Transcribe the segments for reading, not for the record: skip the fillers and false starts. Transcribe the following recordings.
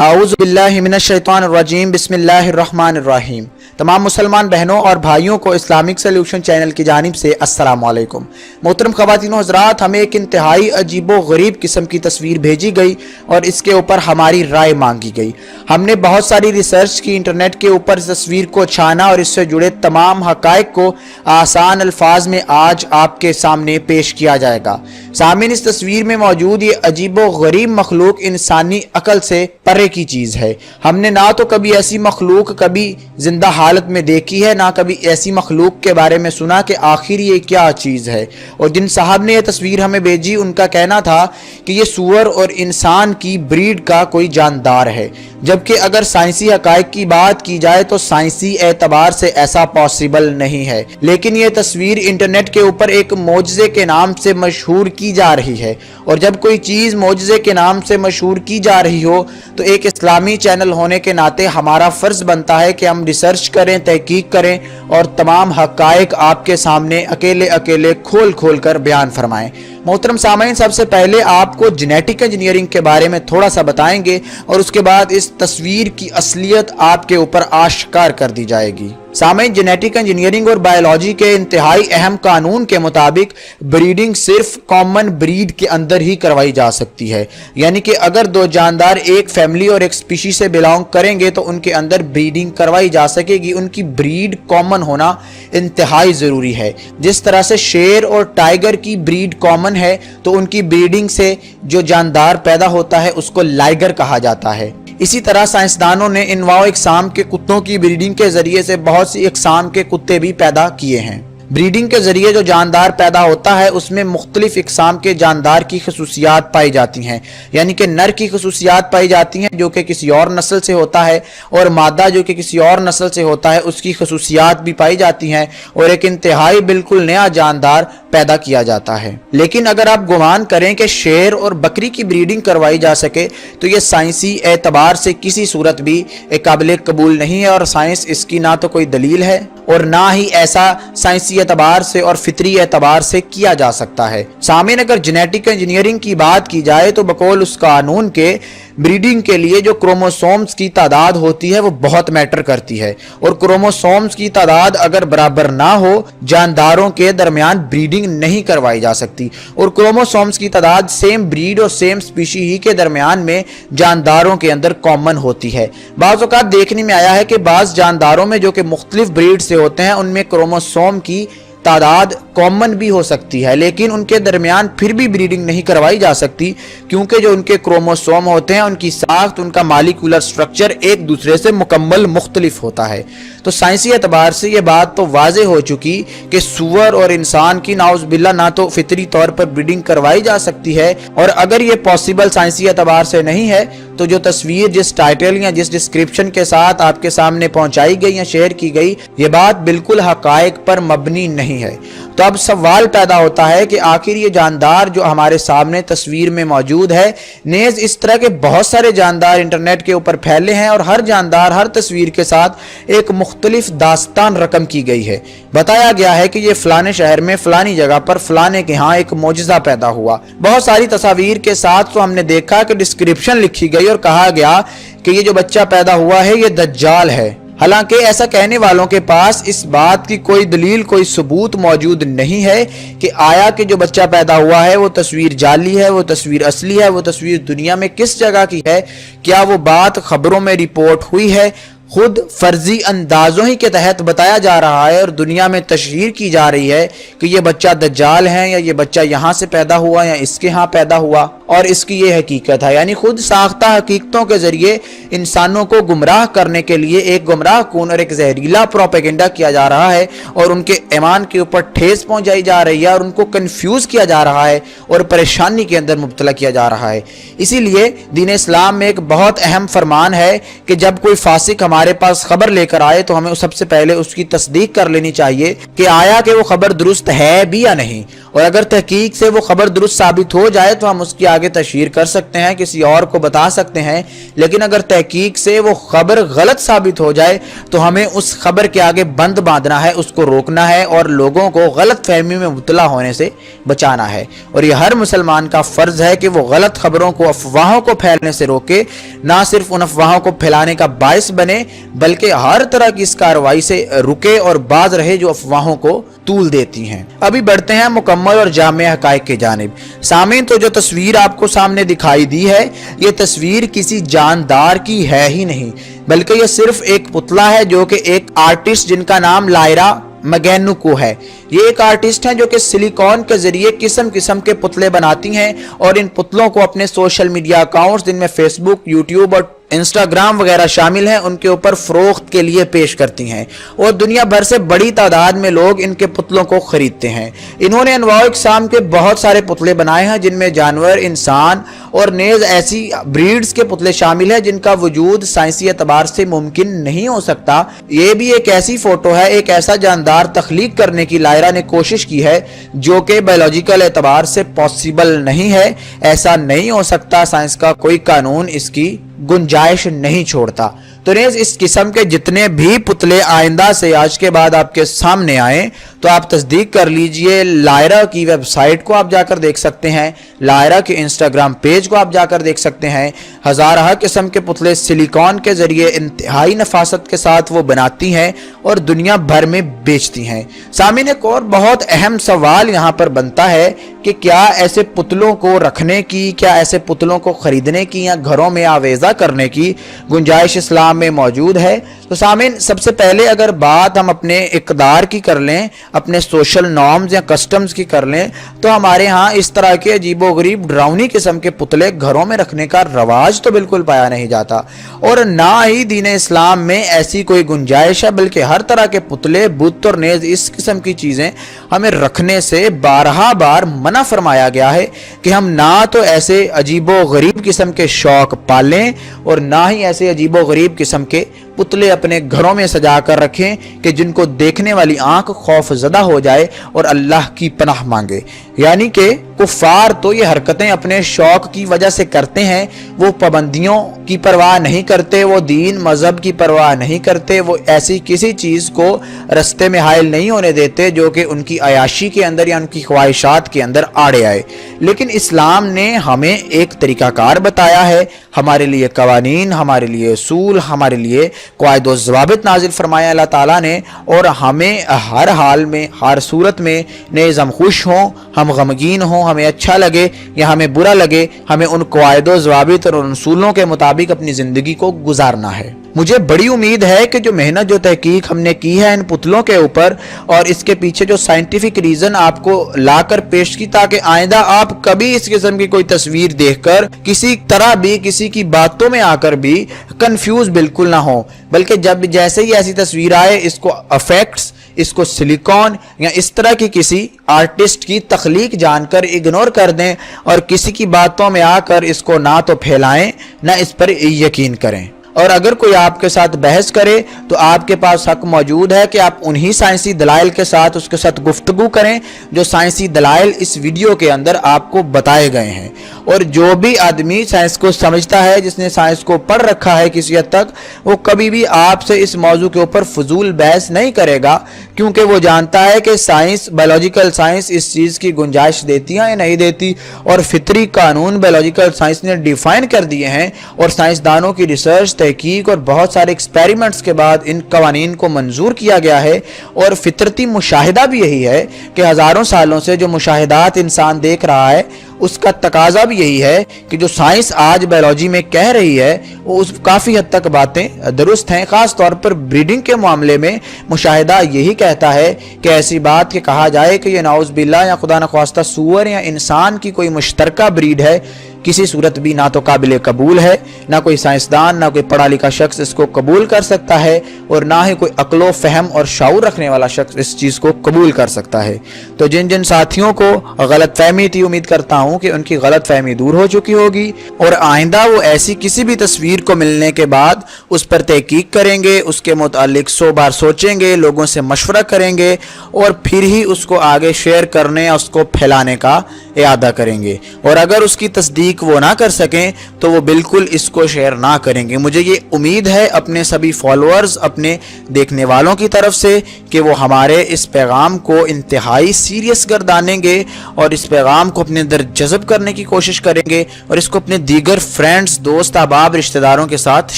आऊज़ु बिल्लाहि मिनश शैतानिर रजीम बिस्मिल्लाहिर रहमानिर रहीम। तमाम मुसलमान बहनों और भाइयों को इस्लामिक सोल्यूशन चैनल की जानिब से अस्सलाम वालेकुम। मोहतरम ख़वातीन हज़रात, हमें एक इंतहाई अजीब व गरीब किस्म की तस्वीर भेजी गई और इसके ऊपर हमारी राय मांगी गई। हमने बहुत सारी रिसर्च की, इंटरनेट के ऊपर तस्वीर को छाना और इससे जुड़े तमाम हक़ाइक़ को आसान अल्फाज में आज आपके सामने पेश किया जाएगा। सामीन, इस तस्वीर में मौजूद ये अजीब व गरीब मखलूक इंसानी अकल से परे की चीज़ है। हमने ना तो कभी ऐसी मखलूक कभी जिंदा हालत में देखी है, ना कभी ऐसी मखलूक के बारे में सुना कि आखिर ये क्या चीज़ है। और जिन साहब ने यह तस्वीर हमें भेजी, उनका कहना था कि ये सूअर और इंसान की ब्रीड का कोई जानदार है, जबकि अगर साइंसी हक़ाइक़ की बात की जाए तो साइंसी एतबार से ऐसा पॉसिबल नहीं है। लेकिन ये तस्वीर इंटरनेट के ऊपर एक मोजज़े के नाम से मशहूर की जा रही है, और जब कोई चीज़ मोजज़े के नाम से मशहूर की जा रही हो तो एक इस्लामी चैनल होने के नाते हमारा फ़र्ज़ बनता है कि हम रिसर्च करें, तहकीक करें और तमाम हक़ाइक़ आपके सामने अकेले अकेले खोल खोल कर बयान फरमाएं। मोहतरम सामईन, सबसे पहले आपको जेनेटिक इंजीनियरिंग के बारे में थोड़ा सा बताएंगे और उसके बाद इस तस्वीर की असलियत आपके ऊपर आश्कार कर दी जाएगी। सामईन, जेनेटिक इंजीनियरिंग और बायोलॉजी के इंतहाई अहम कानून के मुताबिक ब्रीडिंग सिर्फ कॉमन ब्रीड के अंदर ही करवाई जा सकती है। यानी कि अगर दो जानदार एक फैमिली और एक स्पीशी से बिलोंग करेंगे तो उनके अंदर ब्रीडिंग करवाई जा सकेगी। उनकी ब्रीड कॉमन होना इंतहाई ज़रूरी है। जिस तरह से शेर और टाइगर की ब्रीड कॉमन है तो उनकी ब्रीडिंग से जो जानदार पैदा होता है उसको लाइगर कहा जाता है। इसी तरह साइंसदानों ने इनवाओ इकसाम के कुत्तों की ब्रीडिंग के जरिए से बहुत सी इकसाम के कुत्ते भी पैदा किए हैं। ब्रीडिंग के जरिए जो जानदार पैदा होता है उसमें मुख्तलिफ इकसाम के जानदार की खसूसियात पाई जाती हैं। यानी कि नर की खसूसियात पाई जाती हैं जो कि किसी और नस्ल से होता है, और मादा जो कि किसी और नस्ल से होता है उसकी खसूसियात भी पाई जाती हैं, और एक इंतहाई बिल्कुल नया जानदार पैदा किया जाता है। लेकिन अगर आप गुमान करें कि शेर और बकरी की ब्रीडिंग करवाई जा सके तो यह साइंसी एतबार से किसी सूरत भी एक काबिल कबूल नहीं है, और साइंस इसकी ना तो कोई दलील है और ना ही ऐसा साइंसी एतबार से और फितरी एतबार से किया जा सकता है। सामीन, अगर जेनेटिक इंजीनियरिंग की बात की जाए तो बकौल उस कानून के ब्रीडिंग के लिए जो क्रोमोसोम्स की तादाद होती है वो बहुत मैटर करती है, और क्रोमोसोम्स की तादाद अगर बराबर ना हो जानदारों के दरमियान ब्रीडिंग नहीं करवाई जा सकती, और क्रोमोसोम्स की तादाद सेम ब्रीड और सेम स्पीशी ही के दरमियान में जानदारों के अंदर कॉमन होती है। बाज़ औक़ात देखने में आया है कि बाज़ जानदारों में जो कि मुख्तलिफ ब्रीड से होते हैं उनमें क्रोमोसोम की तादाद कॉमन भी हो सकती है, लेकिन उनके दरमियान फिर भी ब्रीडिंग नहीं करवाई जा सकती, क्योंकि जो उनके क्रोमोसोम होते हैं उनकी साख्त, उनका मालिक्यूलर स्ट्रक्चर एक दूसरे से मुकम्मल मुख्तलिफ होता है। तो साइंसी एतबार से ये बात तो वाज़े हो चुकी कि सूअर और इंसान की नाउज़ बिल्लाह ना तो फितरी तौर पर ब्रीडिंग करवाई जा सकती है, और अगर ये पॉसिबल साइंसी एतबार से नहीं है तो जो तस्वीर जिस टाइटल या जिस डिस्क्रिप्शन के साथ आपके सामने पहुंचाई गई या शेयर की गई, ये बात बिल्कुल हक़ाइक़ पर मबनी नहीं है। तो अब सवाल पैदा होता है कि आखिर ये जानदार जो हमारे सामने तस्वीर में मौजूद है, नेज़ इस तरह के बहुत सारे जानदार इंटरनेट के ऊपर फैले हैं, और हर जानदार हर तस्वीर के साथ एक मुख्तलिफ दास्तान रकम की गई है। बताया गया है कि ये फलाने शहर में फलानी जगह पर फलाने के यहाँ एक मोजज़ा पैदा हुआ। बहुत सारी तस्वीर के साथ तो हमने देखा कि डिस्क्रिप्शन लिखी गई और कहा गया कि ये जो बच्चा पैदा हुआ है ये दज्जाल है। हालांकि ऐसा कहने वालों के पास इस बात की कोई दलील, कोई सबूत मौजूद नहीं है कि आया कि जो बच्चा पैदा हुआ है वो तस्वीर जाली है, वो तस्वीर असली है, वो तस्वीर दुनिया में किस जगह की है, क्या वो बात खबरों में रिपोर्ट हुई है, खुद फर्जी अंदाजों ही के तहत बताया जा रहा है और दुनिया में तशहीर की जा रही है कि ये बच्चा दज्जाल है, या ये बच्चा यहाँ से पैदा हुआ या इसके यहाँ पैदा हुआ और इसकी ये हकीकत है। यानी खुद साख्ता हकीकतों के जरिए इंसानों को गुमराह करने के लिए एक गुमराह कून और एक जहरीला प्रोपेगेंडा किया जा रहा है, और उनके ईमान के ऊपर ठेस पहुंचाई जा रही है, और उनको कंफ्यूज किया जा रहा है और परेशानी के अंदर मुब्तला किया जा रहा है। इसीलिए दीन इस्लाम में एक बहुत अहम फरमान है कि जब कोई फासिक हमारे पास खबर लेकर आए तो हमें सबसे पहले उसकी तस्दीक कर लेनी चाहिए कि आया कि वो खबर दुरुस्त है भी या नहीं, और अगर तहकीक से वो खबर दुरुस्त साबित हो जाए तो हम उसकी आगे आगे तशहीर कर सकते हैं, किसी और को बता सकते हैं, लेकिन अगर तहकीक से वो खबर गलत साबित हो जाए तो हमें उस खबर के आगे बंद बांधना है, उसको रोकना है और लोगों को गलत फहमी में मुब्तला होने से बचाना है। और ये हर मुसलमान का फर्ज है कि वो गलत खबरों को, अफवाहों को फैलने से रोके, ना सिर्फ उन अफवाहों को फैलाने का बायस बने बल्कि हर तरह की इस कार्रवाई से रुके और बाज रहे जो अफवाहों को तूल देती हैं। अभी बढ़ते हैं मुकम्मल और जामे हकाइक की जानिब। सामीन, तो जो तस्वीर आपको सामने दिखाई दी है, ये तस्वीर किसी जानदार की है ही नहीं, बल्कि ये सिर्फ एक पुतला है जो कि एक आर्टिस्ट जिनका नाम लायरा मगैनु को है। ये एक आर्टिस्ट हैं जो कि सिलिकॉन के जरिए किस्म किस्म के पुतले बनाती हैं और इन पुतलों को अपने सोशल मीडिया अकाउंट्स, जिनमें फेसबुक, यूट्यूब और इंस्टाग्राम वगैरह शामिल हैं, उनके ऊपर फरोख्त के लिए पेश करती हैं और दुनिया भर से बड़ी तादाद में लोग इनके पुतलों को खरीदते हैं। इन्होंने अनवाउ इकसाम के बहुत सारे पुतले बनाए हैं, जिनमें जानवर, इंसान और नेज ऐसी ब्रीड्स के पुतले शामिल हैं जिनका वजूद साइंसी एतबार से मुमकिन नहीं हो सकता। ये भी एक ऐसी फोटो है, एक ऐसा जानदार तख्लीक करने की लायरा ने कोशिश की है जो कि बायोलॉजिकल एतबार से पॉसिबल नहीं है। ऐसा नहीं हो सकता, साइंस का कोई कानून इसकी गुंजाइश नहीं छोड़ता। तो नेज़ इस किस्म के जितने भी पुतले आइंदा से आज के बाद आपके सामने आए तो आप तस्दीक कर लीजिए, लायरा की वेबसाइट को आप जाकर देख सकते हैं, लायरा के इंस्टाग्राम पेज को आप जाकर देख सकते हैं। हज़ार किस्म के पुतले सिलिकॉन के जरिए इंतहाई नफासत के साथ वो बनाती हैं और दुनिया भर में बेचती हैं। सामीन, एक और बहुत अहम सवाल यहाँ पर बनता है कि क्या ऐसे पुतलों को रखने की, क्या ऐसे पुतलों को खरीदने की या घरों में आवेज़ा करने की गुंजाइश इस्लाम में मौजूद है? तो सामीन, सबसे पहले अगर बात हम अपने इक़दार की कर लें, अपने सोशल नॉर्म्स या कस्टम्स की कर लें, तो हमारे यहाँ इस तरह के अजीबो गरीब डरावनी किस्म के पुतले घरों में रखने का रवाज तो बिल्कुल पाया नहीं जाता और ना ही दीन इस्लाम में ऐसी कोई गुंजाइश है, बल्कि हर तरह के पुतले, बुत और नेज, इस किस्म की चीज़ें हमें रखने से बारहा बार मना फरमाया गया है कि हम ना तो ऐसे अजीबो गरीब किस्म के शौक पालें और ना ही ऐसे अजीबो गरीब किस्म के पुतले अपने घरों में सजा कर रखें कि जिनको देखने वाली आंख खौफजदा हो जाए और अल्लाह की पनाह मांगे। यानी कि कुफार तो ये हरकतें अपने शौक की वजह से करते हैं, वो पाबंदियों की परवाह नहीं करते, वो दीन मजहब की परवाह नहीं करते, वो ऐसी किसी चीज़ को रस्ते में हायल नहीं होने देते जो कि उनकी अयाशी के अंदर या उनकी ख्वाहिशात के अंदर आड़े आए। लेकिन इस्लाम ने हमें एक तरीकाकार बताया है, हमारे लिए कवानीन, हमारे लिए उसूल, हमारे लिए क़वाइद व ज़वाबित नाजिल फरमाया अल्लाह ताला ने, और हमें हर हाल में, हर सूरत में, नेज़ हम खुश हों, हम गमगीन हों, हमें अच्छा लगे या हमें बुरा लगे, हमें उन क़वाइद व ज़वाबित और उन उसूलों के मुताबिक अपनी ज़िंदगी को गुजारना है। मुझे बड़ी उम्मीद है कि जो मेहनत, जो तहकीक हमने की है इन पुतलों के ऊपर और इसके पीछे जो साइंटिफिक रीज़न आपको लाकर पेश की, ताकि आइंदा आप कभी इस किस्म की कोई तस्वीर देखकर किसी तरह भी, किसी की बातों में आकर भी कंफ्यूज बिल्कुल ना हो, बल्कि जब जैसे ही ऐसी तस्वीर आए इसको अफेक्ट्स, इसको सिलिकॉन या इस तरह की किसी आर्टिस्ट की तख्लीक जानकर इग्नोर कर दें और किसी की बातों में आकर इसको ना तो फैलाएं ना इस पर यकीन करें। और अगर कोई आपके साथ बहस करे तो आपके पास हक मौजूद है कि आप उन्हीं साइंसी दलाइल के साथ उसके साथ गुफ्तगू करें जो साइंसी दलाइल इस वीडियो के अंदर आपको बताए गए हैं। और जो भी आदमी साइंस को समझता है, जिसने साइंस को पढ़ रखा है किसी हद तक, वो कभी भी आपसे इस मौजू के ऊपर फजूल बहस नहीं करेगा, क्योंकि वो जानता है कि साइंस, बायोलॉजिकल साइंस इस चीज़ की गुंजाइश देती है या नहीं देती, और फितरी कानून बायोलॉजिकल साइंस ने डिफाइन कर दिए हैं और साइंसदानों की रिसर्च, तहकीक और बहुत सारे एक्सपेरिमेंट्स के बाद इन कवानीन को मंजूर किया गया है। और फितरती मुशाहिदा भी यही है कि हज़ारों सालों से जो मुशाहिदात इंसान देख रहा है उसका तकाजा भी यही है कि जो साइंस आज बायोलॉजी में कह रही है वो उस काफ़ी हद तक बातें दुरुस्त हैं। ख़ास तौर पर ब्रीडिंग के मामले में मुशाहिदा यही कहता है कि ऐसी बात कि कहा जाए कि ये नाउज़ बिल्लाह या खुदा न ख्वास्ता सूअर या इंसान की कोई मुश्तरका ब्रीड है, किसी सूरत भी ना तो काबिल कबूल है, ना कोई साइंसदान, ना कोई पढ़ा लिखा शख्स इसको कबूल कर सकता है और ना ही कोई अक्लो फहम और शाऊर रखने वाला शख्स इस चीज़ को कबूल कर सकता है। तो जिन जिन साथियों को गलत फहमी थी, उम्मीद करता हूँ कि उनकी गलत फहमी दूर हो चुकी होगी और आइंदा वो ऐसी किसी भी तस्वीर को मिलने के बाद उस पर तहकीक करेंगे, उसके मुतालिक 100 बार सोचेंगे, लोगों से मशवरा करेंगे और फिर ही उसको आगे शेयर करने या उसको फैलाने का इरादा करेंगे। और अगर उसकी तस्दीक तहकीक वो ना कर सकें तो वो बिल्कुल इसको शेयर ना करेंगे। मुझे ये उम्मीद है अपने सभी फॉलोअर्स, अपने देखने वालों की तरफ से कि वो हमारे इस पैगाम को इंतहाई सीरियस गर्दानेंगे और इस पैगाम को अपने अंदर जज़ब करने की कोशिश करेंगे और इसको अपने दीगर फ्रेंड्स, दोस्त, अहबाब, रिश्तेदारों के साथ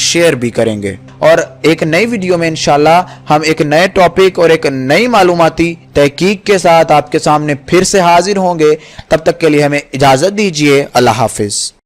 शेयर भी करेंगे। और एक नई वीडियो में इंशाल्लाह हम एक नए टॉपिक और एक नई मालूमाती तहकीक के साथ आपके सामने फिर से हाजिर होंगे। तब तक के लिए हमें इजाज़त दीजिए। अल्लाह हाफिज़।